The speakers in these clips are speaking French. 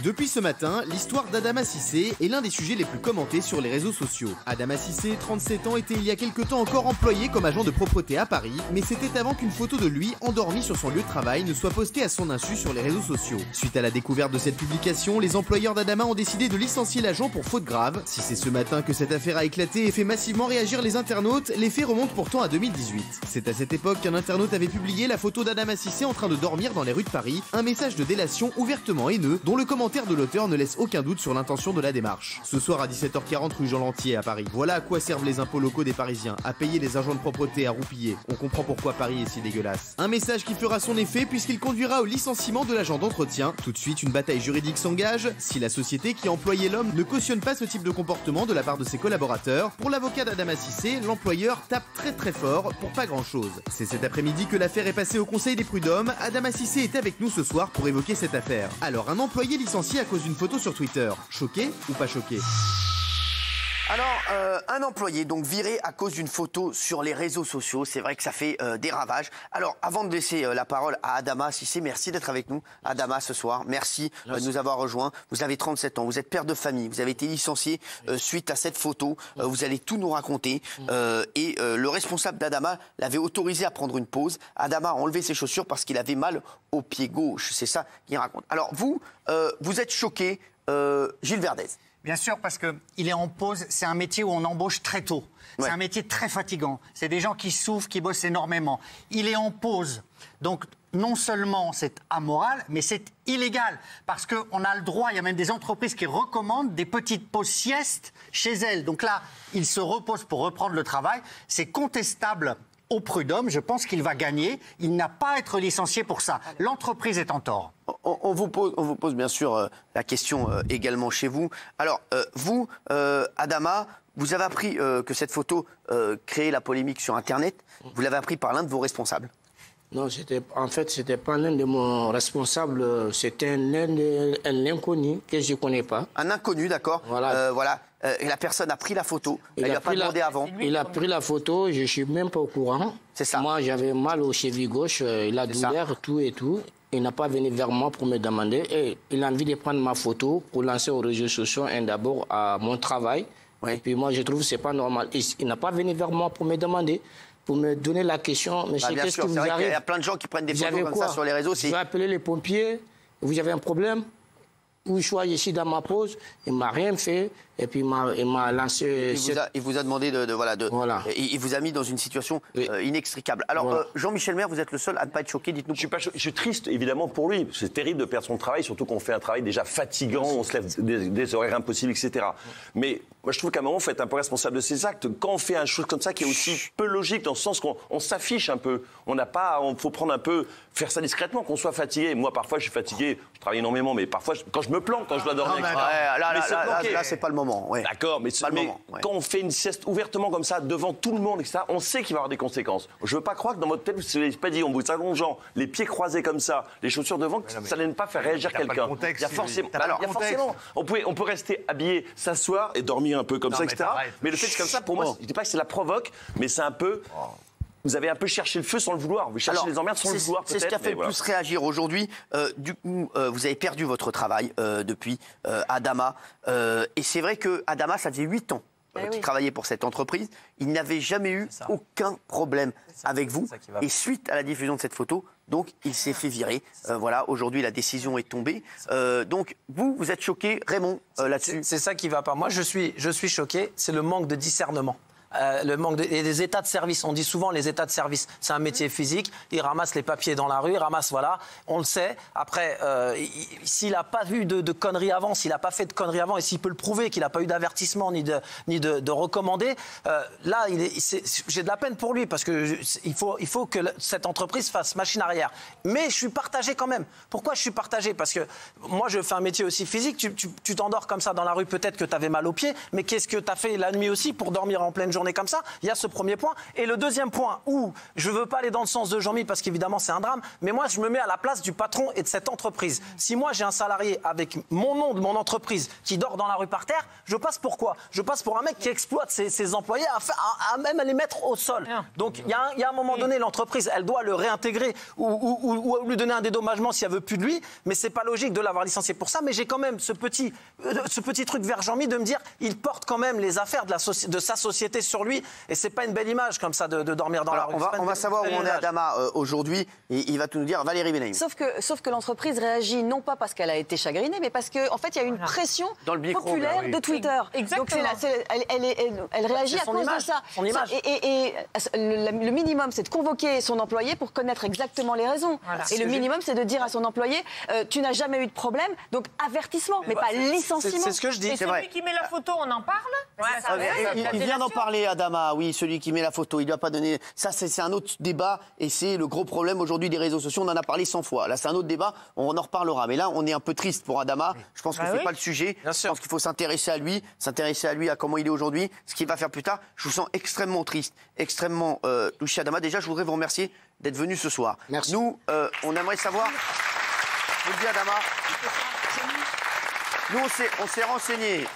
Depuis ce matin, l'histoire d'Adama Cissé est l'un des sujets les plus commentés sur les réseaux sociaux. Adama Cissé, 37 ans, était il y a quelque temps encore employé comme agent de propreté à Paris, mais c'était avant qu'une photo de lui, endormi sur son lieu de travail, ne soit postée à son insu sur les réseaux sociaux. Suite à la découverte de cette publication, les employeurs d'Adama ont décidé de licencier l'agent pour faute grave. Si c'est ce matin que cette affaire a éclaté et fait massivement réagir les internautes, les faits remontent pourtant à 2018. C'est à cette époque qu'un internaute avait publié la photo d'Adama Cissé en train de dormir dans les rues de Paris, un message de délation ouvertement haineux, dont le commentaire de l'auteur ne laisse aucun doute sur l'intention de la démarche. Ce soir à 17h40 rue Jean Lantier à Paris. Voilà à quoi servent les impôts locaux des Parisiens, à payer les agents de propreté à roupiller. On comprend pourquoi Paris est si dégueulasse. Un message qui fera son effet puisqu'il conduira au licenciement de l'agent d'entretien. Tout de suite, une bataille juridique s'engage. Si la société qui employait l'homme ne cautionne pas ce type de comportement de la part de ses collaborateurs, pour l'avocat d'Adama Cissé, l'employeur tape très fort pour pas grand chose. C'est cet après-midi que l'affaire est passée au Conseil des prud'hommes. Adama Cissé est avec nous ce soir pour évoquer cette affaire. Alors, un employé licencié à cause d'une photo sur Twitter, choqué ou pas choqué? Alors, un employé donc viré à cause d'une photo sur les réseaux sociaux, c'est vrai que ça fait des ravages. Alors, avant de laisser la parole à Adama Cissé, merci d'être avec nous, Adama, ce soir. Merci de nous avoir rejoints. Vous avez 37 ans, vous êtes père de famille, vous avez été licencié suite à cette photo. Vous allez tout nous raconter. Et le responsable d'Adama l'avait autorisé à prendre une pause. Adama a enlevé ses chaussures parce qu'il avait mal au pied gauche. C'est ça qu'il raconte. Alors, vous êtes choqué, Gilles Verdez. Bien sûr, parce qu'il est en pause. C'est un métier où on embauche très tôt. C'est un métier très fatigant. C'est des gens qui souffrent, qui bossent énormément. Il est en pause. Donc, non seulement c'est amoral, mais c'est illégal. Parce qu'on a le droit, il y a même des entreprises qui recommandent des petites pauses siestes chez elles. Donc là, il se repose pour reprendre le travail. C'est contestable au prud'homme. Je pense qu'il va gagner. Il n'a pas à être licencié pour ça. L'entreprise est en tort. On vous pose bien sûr la question également chez vous. Alors, vous, Adama, vous avez appris que cette photo créait la polémique sur Internet. Vous l'avez appris par l'un de vos responsables. Non, en fait, c'était pas l'un de mon responsable, c'était un inconnu que je ne connais pas. Un inconnu, d'accord. Voilà. Et la personne a pris la photo. Elle ne lui a pas demandé avant. Il a pris la photo, je ne suis même pas au courant. C'est ça. Moi, j'avais mal au cheville gauche, la douleur, tout et tout. Il n'a pas venu vers moi pour me demander. Et il a envie de prendre ma photo pour lancer aux réseaux sociaux et d'abord à mon travail. Oui. Et puis moi, je trouve que ce n'est pas normal. Il n'a pas venu vers moi pour me demander, pour me donner la question. Monsieur, qu'est-ce qui vous arrive? Il y a plein de gens qui prennent des photos comme ça sur les réseaux. Je vais appeler les pompiers. Vous avez un problème? Où je suis ici dans ma pause, il ne m'a rien fait. Et puis il m'a lancé... Il vous a demandé voilà. Il vous a mis dans une situation inextricable. Alors, voilà. Jean-Michel Maire, vous êtes le seul à ne pas être choqué, dites-nous. Je suis triste, évidemment, pour lui. C'est terrible de perdre son travail, surtout qu'on fait un travail déjà fatigant, on se lève des horaires impossibles, etc. Mais moi, je trouve qu'à un moment, il faut être un peu responsable de ses actes. Quand on fait une chose comme ça qui est aussi peu logique, dans le sens qu'on s'affiche un peu, on faut prendre un peu, faire ça discrètement, qu'on soit fatigué. Moi, parfois, je suis fatigué, je travaille énormément, mais parfois, quand je me planque, quand je dois dormir... Là, c'est pas le moment. Ouais. D'accord, mais quand on fait une sieste ouvertement comme ça, devant tout le monde, etc., on sait qu'il va y avoir des conséquences. Je ne veux pas croire que dans votre tête, vous ne l'avez pas dit, on vous allonge gens, les pieds croisés comme ça, les chaussures devant, ça n'allait pas faire réagir quelqu'un. Il y a forcément... On peut rester habillé, s'asseoir et dormir un peu comme ça, etc. Mais le fait comme ça, pour moi, je ne dis pas que c'est la provoque, mais c'est un peu... Vous avez un peu cherché le feu sans le vouloir. Vous cherchez les emmerdes sans le vouloir, peut-être. C'est ce qui a fait le plus réagir aujourd'hui. Du coup, vous avez perdu votre travail depuis Adama. Et c'est vrai que Adama, ça faisait 8 ans qu'il travaillait pour cette entreprise. Il n'avait jamais eu aucun problème avec vous. Et suite à la diffusion de cette photo, donc, il s'est fait virer. Voilà, aujourd'hui, la décision est tombée. Donc, vous êtes choqué, Raymond, là-dessus? C'est ça qui ne va pas. Moi, je suis choqué. C'est le manque de discernement. Et les états de service, on dit souvent les états de service, c'est un métier physique, ils ramassent les papiers dans la rue, ils ramassent, voilà, on le sait. Après, s'il n'a pas vu de conneries avant, s'il n'a pas fait de conneries avant, et s'il peut le prouver qu'il n'a pas eu d'avertissement ni de recommandé, là, j'ai de la peine pour lui, parce qu'il faut que cette entreprise fasse machine arrière. Mais je suis partagé quand même. Pourquoi je suis partagé? Parce que moi, je fais un métier aussi physique, tu t'endors comme ça dans la rue, peut-être que tu avais mal aux pieds, mais qu'est-ce que tu as fait la nuit aussi pour dormir en pleine journée? journée comme ça. Il y a ce premier point. Et le deuxième point, où je ne veux pas aller dans le sens de Jean-Mi, parce qu'évidemment, c'est un drame, mais moi, je me mets à la place du patron et de cette entreprise. Si moi, j'ai un salarié avec mon nom de mon entreprise qui dort dans la rue par terre, je passe pour quoi? Je passe pour un mec qui exploite ses employés à même les mettre au sol. Donc, il y a un moment donné, l'entreprise, elle doit le réintégrer ou lui donner un dédommagement si elle veut plus de lui, mais c'est pas logique de l'avoir licencié pour ça. Mais j'ai quand même ce petit truc vers Jean-Mi de me dire, il porte quand même les affaires de sa société sur lui, et c'est pas une belle image comme ça de dormir dans la rue. On va savoir où on est, Adama, aujourd'hui, et il va tout nous dire. Valérie Benaïm. Sauf que l'entreprise réagit non pas parce qu'elle a été chagrinée, mais parce qu'en fait, il y a une pression populaire de Twitter. Exactement. Donc elle réagit à cause de ça. Son image. Et le minimum, c'est de convoquer son employé pour connaître exactement les raisons. Voilà. Et le minimum, c'est de dire à son employé, tu n'as jamais eu de problème, donc avertissement, mais pas licenciement. C'est ce que je dis. Et celui qui met la photo, on en parle? Il vient d'en parler, Adama, oui, celui qui met la photo. Il ne doit pas donner. Ça, c'est un autre débat, et c'est le gros problème aujourd'hui des réseaux sociaux. On en a parlé 100 fois. Là, c'est un autre débat, on en reparlera. Mais là, on est un peu triste pour Adama. Je pense que c'est pas le sujet. Je pense qu'il faut s'intéresser à lui, à comment il est aujourd'hui, ce qu'il va faire plus tard. Je vous sens extrêmement triste, extrêmement touché, Adama. Déjà, je voudrais vous remercier d'être venu ce soir. Merci. Nous, on aimerait savoir. Je vous le dis, Adama. Nous, on s'est renseigné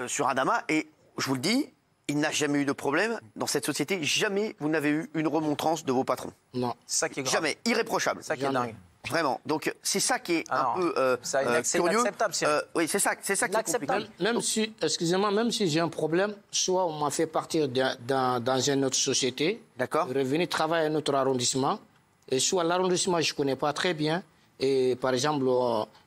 sur Adama, et je vous le dis, il n'a jamais eu de problème dans cette société. Jamais vous n'avez eu une remontrance de vos patrons. Non. C'est ça qui est grave. Jamais. Irréprochable. C'est ça qui est dingue. Vraiment. Donc, c'est ça qui est un peu c'est curieux. inacceptable, Cyril. Oui, c'est ça qui est compliqué. Même si, excusez-moi, même si j'ai un problème, soit on m'a fait partir dans une autre société, revenir travailler à un autre arrondissement, et soit l'arrondissement, je ne connais pas très bien, et par exemple,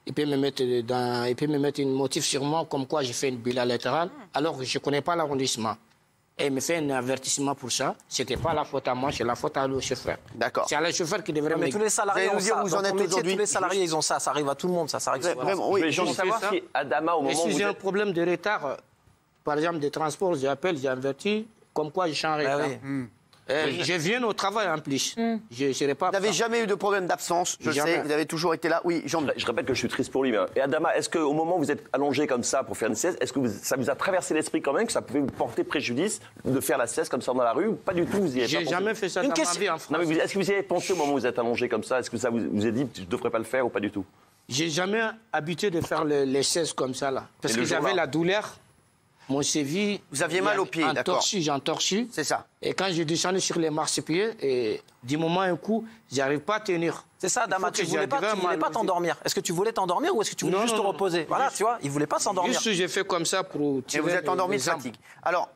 il peut me mettre une motif sur moi, comme quoi j'ai fait une bilan latérale, alors que je ne connais pas l'arrondissement. Et il me fait un avertissement pour ça. Ce n'était pas la faute à moi, c'est la faute à le chauffeur. D'accord. C'est à le chauffeur qui devrait me... Mais tous les salariés ont ça. Vous en êtes aujourd'hui. Tous les salariés, ils ont ça. Ça arrive à tout le monde, ça arrive souvent. Vraiment, oui. Je veux savoir si Adama, au Et moment où si vous j'ai un êtes... problème de retard, par exemple des transports, j'appelle, j'ai averti, comme quoi je suis en retard. Je viens au travail en plus. Je serai pas. Vous n'avez jamais eu de problème d'absence, je sais, vous avez toujours été là. Oui, Jean. Je répète que je suis triste pour lui. Mais... Et Adama, est-ce qu'au moment où vous êtes allongé comme ça pour faire une sieste, est-ce que ça vous a traversé l'esprit quand même que ça pouvait vous porter préjudice de faire la sieste comme ça dans la rue? Pas du tout, vous y avez pas pensé. J'ai jamais fait ça dans ma vie en France. Non, mais est-ce que vous y avez pensé au moment où vous êtes allongé comme ça? Est-ce que ça vous a dit je ne devrais pas le faire ou pas du tout? J'ai jamais habitué de faire les siestes comme ça là. Parce que j'avais la douleur. Mon cheville. Vous aviez mal aux pieds, d'accord. J'ai entorché. C'est ça. Et quand je descendais sur les marchepieds, et du moment un coup, j'arrive pas à tenir. C'est ça, Adama, tu voulais pas t'endormir. Est-ce que tu voulais t'endormir ou est-ce que tu voulais juste te reposer? Voilà, tu vois, il voulait pas s'endormir. Juste j'ai fait comme ça pour tirer. Et vous êtes endormi de fatigue. Alors,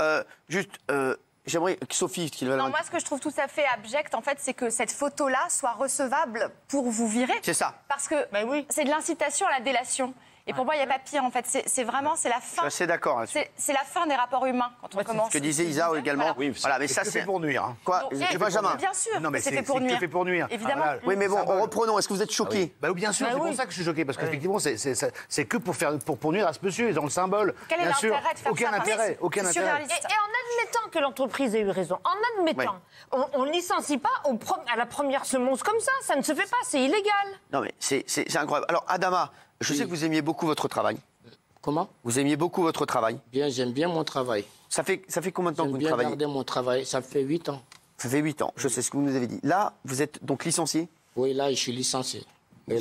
j'aimerais que Sophie... Non, moi, ce que je trouve tout à fait abject, en fait, c'est que cette photo-là soit recevable pour vous virer. C'est ça. Parce que c'est de l'incitation à la délation. Et pour moi, il n'y a pas pire, en fait. C'est vraiment, c'est la fin. Je suis assez d'accord là-dessus. C'est la fin des rapports humains, quand on commence. Ce que disait Isa également. Voilà, mais ça, c'est fait pour nuire. Quoi, Benjamin? Bien sûr, non, mais c'est fait pour nuire. fait pour nuire. Évidemment. Oui, mais bon, reprenons. Est-ce que vous êtes choqué? Bien sûr, c'est pour ça que je suis choqué, parce qu'effectivement, c'est que pour nuire à ce monsieur, ils ont le symbole. Quel est l'intérêt de faire aucun ça? intérêt, aucun intérêt. Et en admettant que l'entreprise ait eu raison, en admettant, on ne licencie pas à la première semonce comme ça ne se fait pas, c'est illégal. Non, mais c'est incroyable. Alors, Adama, je sais que vous aimiez beaucoup votre travail. Comment? Vous aimiez beaucoup votre travail. Bien, j'aime bien mon travail. Ça fait combien de temps que vous travaillez? travaillez? J'aime bien garder mon travail, ça fait 8 ans. Ça fait 8 ans, je sais ce que vous nous avez dit. Là, vous êtes donc licencié? Oui, là, je suis licencié. Et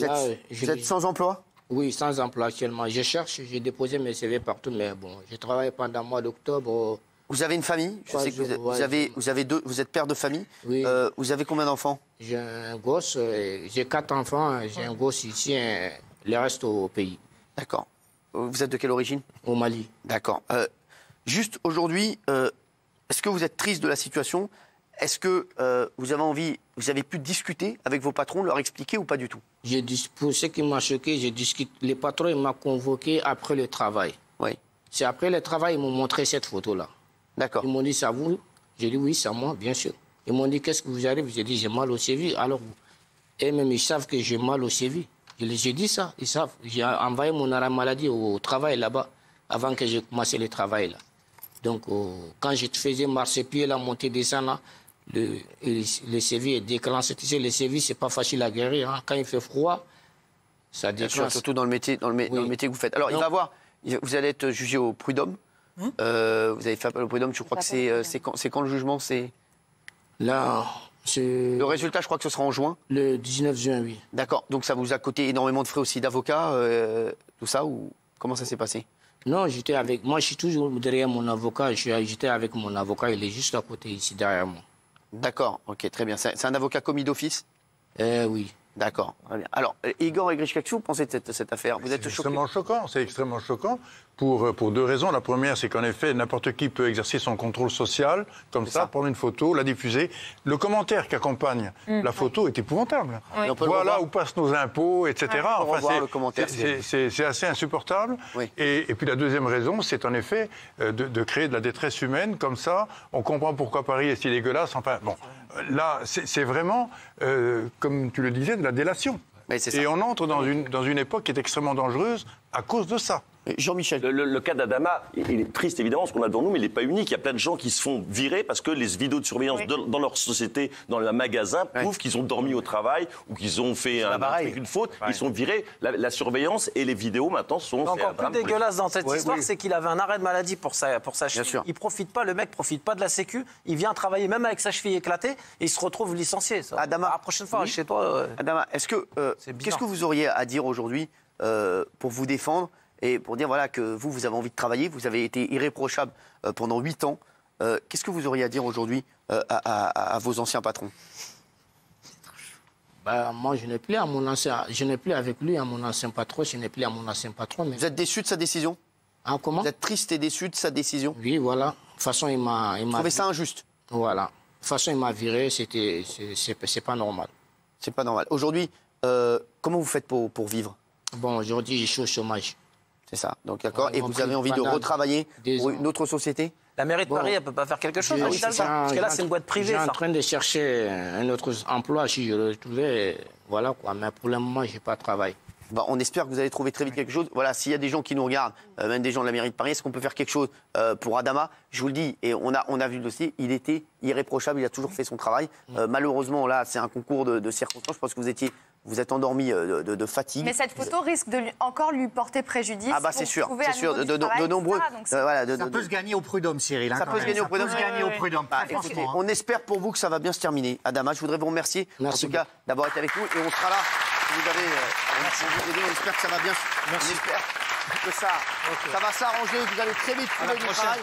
vous êtes sans emploi? Oui, sans emploi actuellement. Je cherche, j'ai déposé mes CV partout, mais bon, j'ai travaillé pendant le mois d'octobre. Vous avez une famille? Je sais que vous êtes père de famille. Oui. Vous avez combien d'enfants? J'ai un gosse, j'ai 4 enfants, j'ai un gosse ici, le reste au pays. D'accord. Vous êtes de quelle origine? Au Mali. D'accord. Juste aujourd'hui, est-ce que vous êtes triste de la situation? Est-ce que vous avez pu discuter avec vos patrons, leur expliquer ou pas du tout? Pour ce qui m'a choqué, j'ai discuté. Les patrons, ils m'ont convoqué après le travail. Oui. C'est après le travail, ils m'ont montré cette photo-là. D'accord. Ils m'ont dit, c'est à vous? J'ai dit, oui, c'est à moi, bien sûr. Ils m'ont dit, qu'est-ce que vous arrive? J'ai dit, j'ai mal au cheville. Alors, eux-mêmes, ils savent que j'ai mal au cheville. J'ai dit ça, ils savent. J'ai envoyé mon arrêt maladie au travail là-bas, avant que j'ai commencé le travail là. Donc, quand je faisais marcher-pied, la montée descendre là, le cheville est déclenché. Tu sais, le cheville, c'est pas facile à guérir. Hein. Quand il fait froid, ça déclenche. Surtout dans le métier, dans le métier que vous faites. Alors, donc, vous allez être jugé au prud'homme. Vous avez fait appel au prud'homme, je crois que c'est quand le jugement Là, c'est... Le résultat, je crois que ce sera en juin. Le 19 juin, oui. D'accord, donc ça vous a coûté énormément de frais aussi d'avocat, tout ça, ou comment ça s'est passé? Non, moi je suis toujours derrière mon avocat, j'étais avec mon avocat, il est juste à côté ici, derrière moi. D'accord, ok, très bien. C'est un avocat commis d'office? Oui. D'accord. Alors, Igor Egrich, qu'est-ce que vous pensez de cette affaire? Vous êtes choqué? C'est extrêmement choquant pour deux raisons. La première, c'est qu'en effet, n'importe qui peut exercer son contrôle social, comme ça, prendre une photo, la diffuser. Le commentaire qui accompagne la photo est épouvantable. Oui. Voilà où passent nos impôts, etc. C'est assez insupportable. Oui. Et puis la deuxième raison, c'est en effet de créer de la détresse humaine, comme ça. On comprend pourquoi Paris est si dégueulasse. Enfin, bon, là, c'est vraiment, comme tu le disais, de la délation. Et on entre dans une époque qui est extrêmement dangereuse à cause de ça. Jean-Michel. Le cas d'Adama, il est triste évidemment ce qu'on a devant nous, mais il n'est pas unique. Il y a plein de gens qui se font virer parce que les vidéos de surveillance dans leur société, dans leur magasin, prouvent qu'ils ont dormi au travail ou qu'ils ont fait une faute. Ils sont virés. La surveillance et les vidéos maintenant sont... Encore plus dégueulasse dans cette histoire, c'est qu'il avait un arrêt de maladie pour sa cheville. Il profite pas, le mec profite pas de la sécu. Il vient travailler même avec sa cheville éclatée et il se retrouve licencié. Ça. Adama, la prochaine fois, chez toi... Adama, qu'est-ce que vous auriez à dire aujourd'hui pour vous défendre et pour dire voilà, que vous avez envie de travailler, vous avez été irréprochable pendant 8 ans. Qu'est-ce que vous auriez à dire aujourd'hui à vos anciens patrons? Moi, je n'ai plus avec lui, à mon ancien patron, je n'ai plus à mon ancien patron. Mais... Vous êtes déçu de sa décision? Comment? Vous êtes triste et déçu de sa décision? Oui, voilà. De toute façon, il m'a... Vous trouvez ça injuste? Voilà. De toute façon, il m'a viré, c'est pas normal. C'est pas normal. Aujourd'hui, comment vous faites pour vivre? Bon, aujourd'hui, je suis au chômage. C'est ça, donc d'accord. Et vous avez envie de retravailler pour une autre société? La mairie de Paris, elle ne peut pas faire quelque chose, parce que là, c'est une boîte privée. Je suis en train de chercher un autre emploi, si je le trouvais, voilà quoi. Mais pour le moment, je n'ai pas de travail. On espère que vous allez trouver très vite quelque chose. Voilà, s'il y a des gens qui nous regardent, même des gens de la mairie de Paris, est-ce qu'on peut faire quelque chose pour Adama? Je vous le dis, et on a vu le dossier, il était irréprochable, il a toujours fait son travail. Malheureusement, là, c'est un concours de circonstances. Je pense que vous êtes endormi de fatigue. Mais cette photo risque de encore lui porter préjudice. Ah bah c'est sûr, c'est sûr. De nombreux. Ça peut se gagner au prud'homme, Cyril. Ça peut se gagner au prud'homme. Écoutez, on espère pour vous que ça va bien se terminer. Adama, je voudrais vous remercier en tout cas d'avoir été avec nous et on sera là. Vous avez, on espère que ça va bien. On espère que ça va s'arranger. Vous allez très vite trouver du travail.